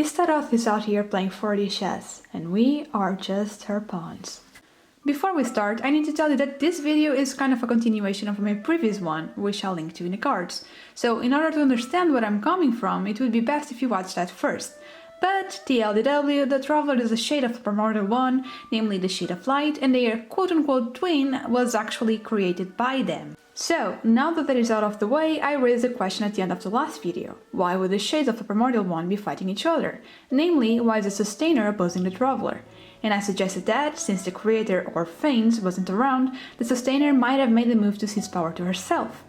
Istaroth is out here playing 4D chess, and we are just her pawns. Before we start, I need to tell you that this video is kind of a continuation of my previous one, which I'll link to in the cards. So in order to understand where I'm coming from, it would be best if you watch that first. But TLDW, the Traveler is a shade of the primordial one, namely the Shade of Light, and their quote-unquote twin was actually created by them. So, now that is out of the way, I raised a question at the end of the last video. Why would the shades of the primordial one be fighting each other? Namely, why is the Sustainer opposing the Traveler? And I suggested that, since the creator, or Phanes, wasn't around, the Sustainer might have made the move to seize power to herself.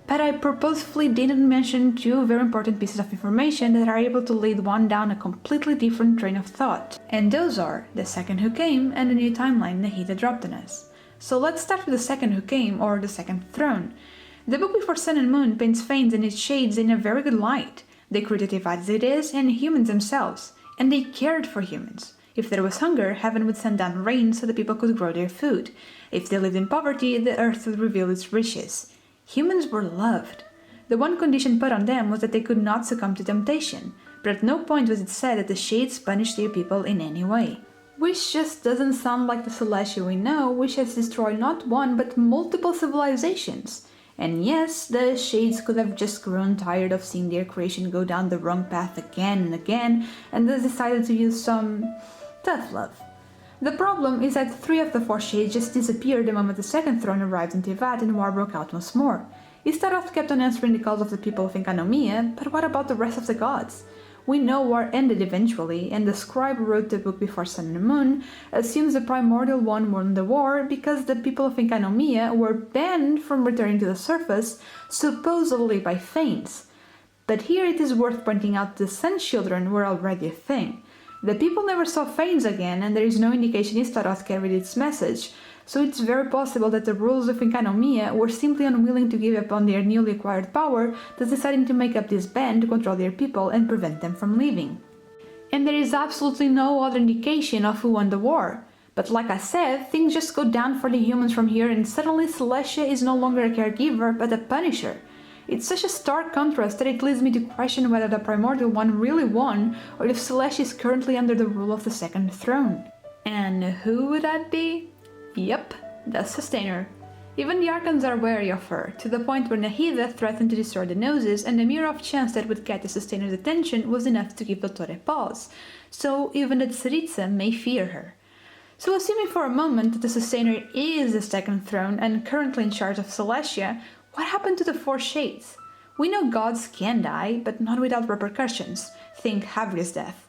But I purposefully didn't mention two very important pieces of information that are able to lead one down a completely different train of thought. And those are the Second Who Came and the new timeline Nahida dropped on us. So let's start with the Second Who Came, or the Second Throne. The book Before Sun and Moon paints Phanes and its shades in a very good light. They created as it is and humans themselves, and they cared for humans. If there was hunger, heaven would send down rain so the people could grow their food. If they lived in poverty, the earth would reveal its riches. Humans were loved. The one condition put on them was that they could not succumb to temptation, but at no point was it said that the shades punished their people in any way. Which just doesn't sound like the Celestia we know, which has destroyed not one but multiple civilizations. And yes, the shades could have just grown tired of seeing their creation go down the wrong path again and again, and thus decided to use some tough love. The problem is that 3 of the 4 shades just disappeared the moment the Second Throne arrived in Tivat and war broke out once more. Istaroth kept on answering the calls of the people of Enkanomiya, but what about the rest of the gods? We know war ended eventually, and the scribe who wrote the book Before Sun and Moon assumes the primordial one won the war because the people of Enkanomiya were banned from returning to the surface, supposedly by Phanes. But here it is worth pointing out the Sun Children were already a thing. The people never saw Phanes again, and there is no indication Istaroth carried its message, so it's very possible that the rulers of Enkanomiya were simply unwilling to give up on their newly acquired power, thus deciding to make up this band to control their people and prevent them from leaving. And there is absolutely no other indication of who won the war. But like I said, things just go down for the humans from here, and suddenly Celestia is no longer a caregiver but a punisher. It's such a stark contrast that it leads me to question whether the primordial one really won, or if Celestia is currently under the rule of the Second Throne. And who would that be? Yep, the Sustainer. Even the Archons are wary of her, to the point where Nahida threatened to destroy the Noses, and the mere off chance that would get the Sustainer's attention was enough to give Dottore pause, so even the Tsaritsa may fear her. So assuming for a moment that the Sustainer is the Second Throne and currently in charge of Celestia, what happened to the 4 shades? We know gods can die, but not without repercussions. Think Havri's death.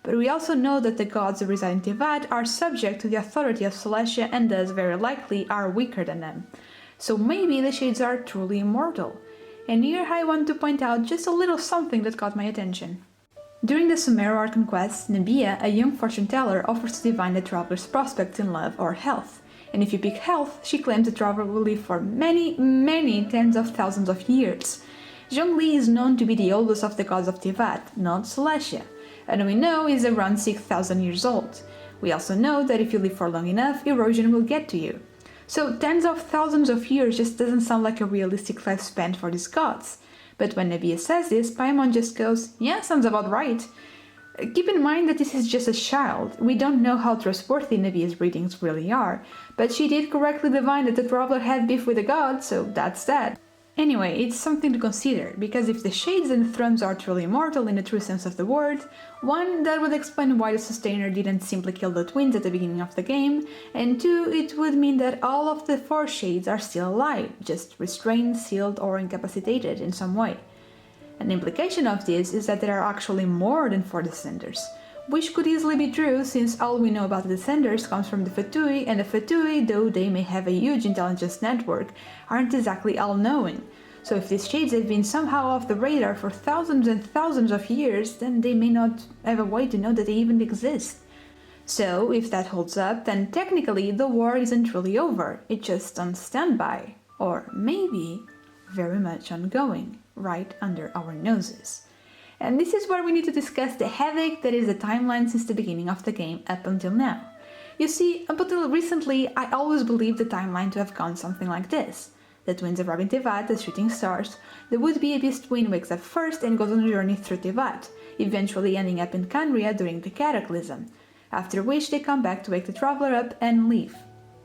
But we also know that the gods who reside in Tivat are subject to the authority of Celestia and thus very likely are weaker than them. So maybe the shades are truly immortal. And here I want to point out just a little something that caught my attention. During the Sumeru Archon quest, Nebia, a young fortune teller, offers to divine the traveler's prospects in love or health. And if you pick health, she claims the traveler will live for many tens of thousands of years. Zhongli is known to be the oldest of the gods of Tivat, not Celestia, and we know is around 6,000 years old. We also know that if you live for long enough, erosion will get to you. So tens of thousands of years just doesn't sound like a realistic lifespan for these gods. But when Nebia says this, Paimon just goes, yeah, sounds about right. Keep in mind that this is just a child. We don't know how trustworthy Nebia's readings really are, but she did correctly divine that the traveler had beef with the gods, so that's that. Anyway, it's something to consider, because if the shades and the thrones are truly immortal in the true sense of the word, 1, that would explain why the Sustainer didn't simply kill the twins at the beginning of the game, and 2, it would mean that all of the 4 shades are still alive, just restrained, sealed, or incapacitated in some way. An implication of this is that there are actually more than 4 descenders, which could easily be true since all we know about the descenders comes from the Fatui, and the Fatui, though they may have a huge intelligence network, aren't exactly all-knowing. So if these shades have been somehow off the radar for thousands and thousands of years, then they may not have a way to know that they even exist. So if that holds up, then technically the war isn't truly over, it's just on standby, or maybe very much ongoing, right under our noses. And this is where we need to discuss the headache that is the timeline since the beginning of the game up until now. You see, up until recently, I always believed the timeline to have gone something like this. The twins arrive in Tevat, the shooting stars. The would-be Abyss twin wakes up first and goes on a journey through Tevat, eventually ending up in Canria during the Cataclysm, after which they come back to wake the traveler up and leave.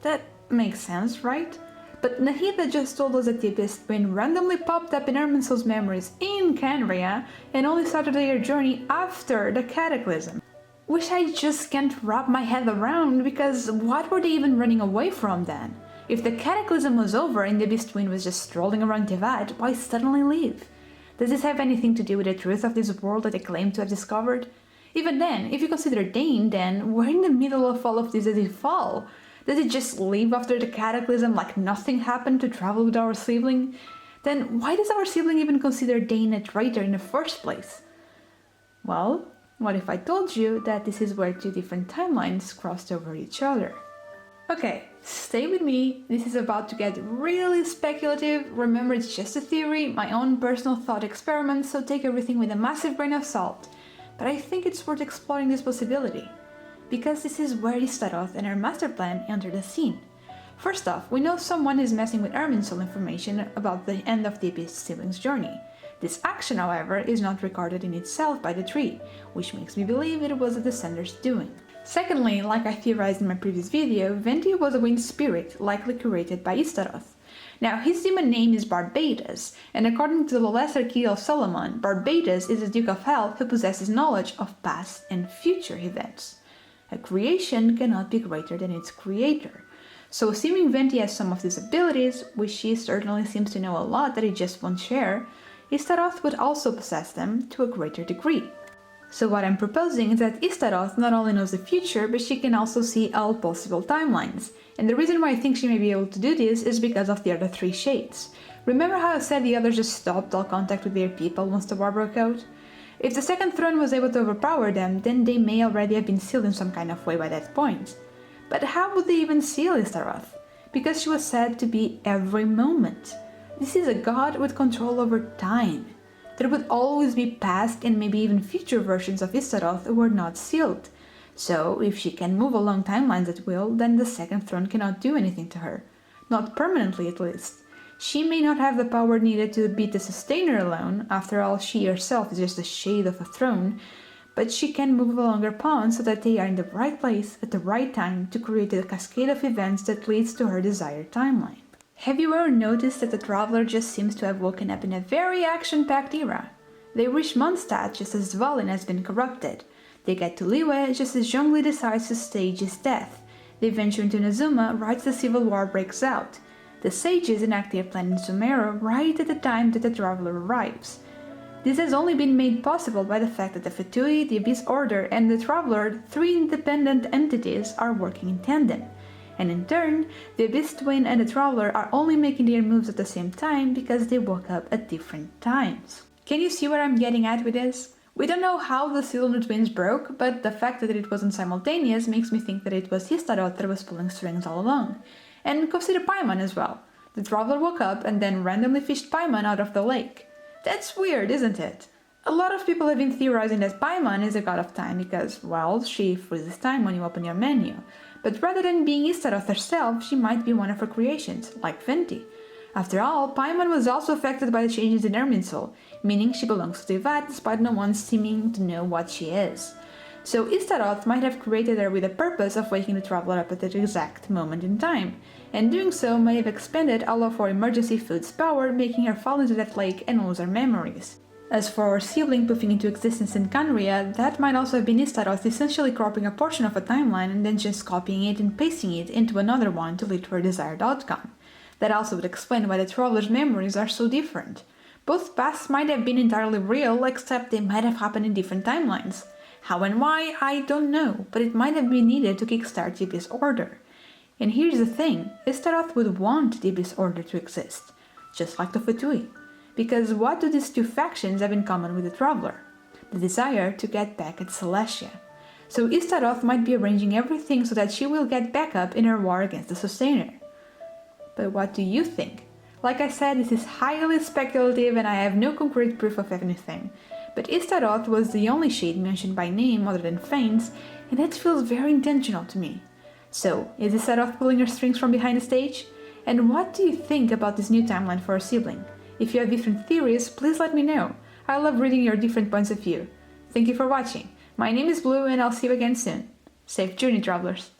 That makes sense, right? But Nahida just told us that the Abyss twin randomly popped up in Irminsul's memories in Canria and only started their journey after the Cataclysm. Which I just can't wrap my head around, because what were they even running away from then? If the Cataclysm was over and the Abyss twin was just strolling around Tevat, why suddenly leave? Does this have anything to do with the truth of this world that they claim to have discovered? Even then, if you consider Dane, then where in the middle of all of this did it fall? Did it just leave after the Cataclysm like nothing happened to travel with our sibling? Then why does our sibling even consider Dane a traitor in the first place? Well, what if I told you that this is where two different timelines crossed over each other? Okay, stay with me, this is about to get really speculative. Remember, it's just a theory, my own personal thought experiment, so take everything with a massive grain of salt. But I think it's worth exploring this possibility, because this is where Istaroth and her master plan enter the scene. First off, we know someone is messing with Irminsul information about the end of the Abyss siblings' journey. This action, however, is not recorded in itself by the tree, which makes me believe it was the Descender's doing. Secondly, like I theorized in my previous video, Venti was a wind spirit, likely created by Istaroth. Now, his demon name is Barbatus, and according to the Lesser Key of Solomon, Barbatus is a Duke of Hell who possesses knowledge of past and future events. A creation cannot be greater than its creator. So assuming Venti has some of these abilities, which she certainly seems to know a lot that he just won't share, Istaroth would also possess them to a greater degree. So what I'm proposing is that Istaroth not only knows the future, but she can also see all possible timelines. And the reason why I think she may be able to do this is because of the other three shades. Remember how I said the others just stopped all contact with their people once the war broke out? If the Second Throne was able to overpower them, then they may already have been sealed in some kind of way by that point. But how would they even seal Istaroth? Because she was said to be every moment. This is a god with control over time. There would always be past and maybe even future versions of Istaroth who were not sealed. So, if she can move along timelines at will, then the Second Throne cannot do anything to her. Not permanently, at least. She may not have the power needed to beat the Sustainer alone, after all she herself is just a shade of a throne, but she can move along her pawns so that they are in the right place at the right time to create a cascade of events that leads to her desired timeline. Have you ever noticed that the Traveler just seems to have woken up in a very action-packed era? They reach Mondstadt just as Dvalin has been corrupted. They get to Liyue just as Zhongli decides to stage his death. They venture into Nazuma right as the civil war breaks out. The sages enact their plan in Sumeru right at the time that the Traveler arrives. This has only been made possible by the fact that the Fatui, the Abyss Order, and the Traveler, three independent entities, are working in tandem. And in turn, the Abyss Twin and the Traveler are only making their moves at the same time because they woke up at different times. Can you see where I'm getting at with this? We don't know how the seal of the twins broke, but the fact that it wasn't simultaneous makes me think that it was Istaroth that was pulling strings all along. And consider Paimon as well. The Traveler woke up and then randomly fished Paimon out of the lake. That's weird, isn't it? A lot of people have been theorizing that Paimon is a god of time because, well, she freezes time when you open your menu. But rather than being Istaroth herself, she might be one of her creations, like Venti. After all, Paimon was also affected by the changes in Irminsul, meaning she belongs to Tevat despite no one seeming to know what she is. So Istaroth might have created her with the purpose of waking the Traveler up at the exact moment in time, and doing so may have expended all of her emergency food's power, making her fall into that lake and lose her memories. As for our sibling poofing into existence in Canria, that might also have been Istaroth essentially cropping a portion of a timeline and then just copying it and pasting it into another one to lead to her desired outcome. That also would explain why the Traveler's memories are so different. Both paths might have been entirely real, except they might have happened in different timelines. How and why, I don't know, but it might have been needed to kickstart the Abyss Order. And here's the thing, Istaroth would want the Abyss Order to exist, just like the Fatui. Because what do these two factions have in common with the Traveler? The desire to get back at Celestia. So Istaroth might be arranging everything so that she will get back up in her war against the Sustainer. But what do you think? Like I said, this is highly speculative and I have no concrete proof of anything. But Istaroth was the only shade mentioned by name other than Fanes, and that feels very intentional to me. So, is Istaroth pulling her strings from behind the stage? And what do you think about this new timeline for our sibling? If you have different theories, please let me know. I love reading your different points of view. Thank you for watching. My name is Blue and I'll see you again soon. Safe journey, travelers!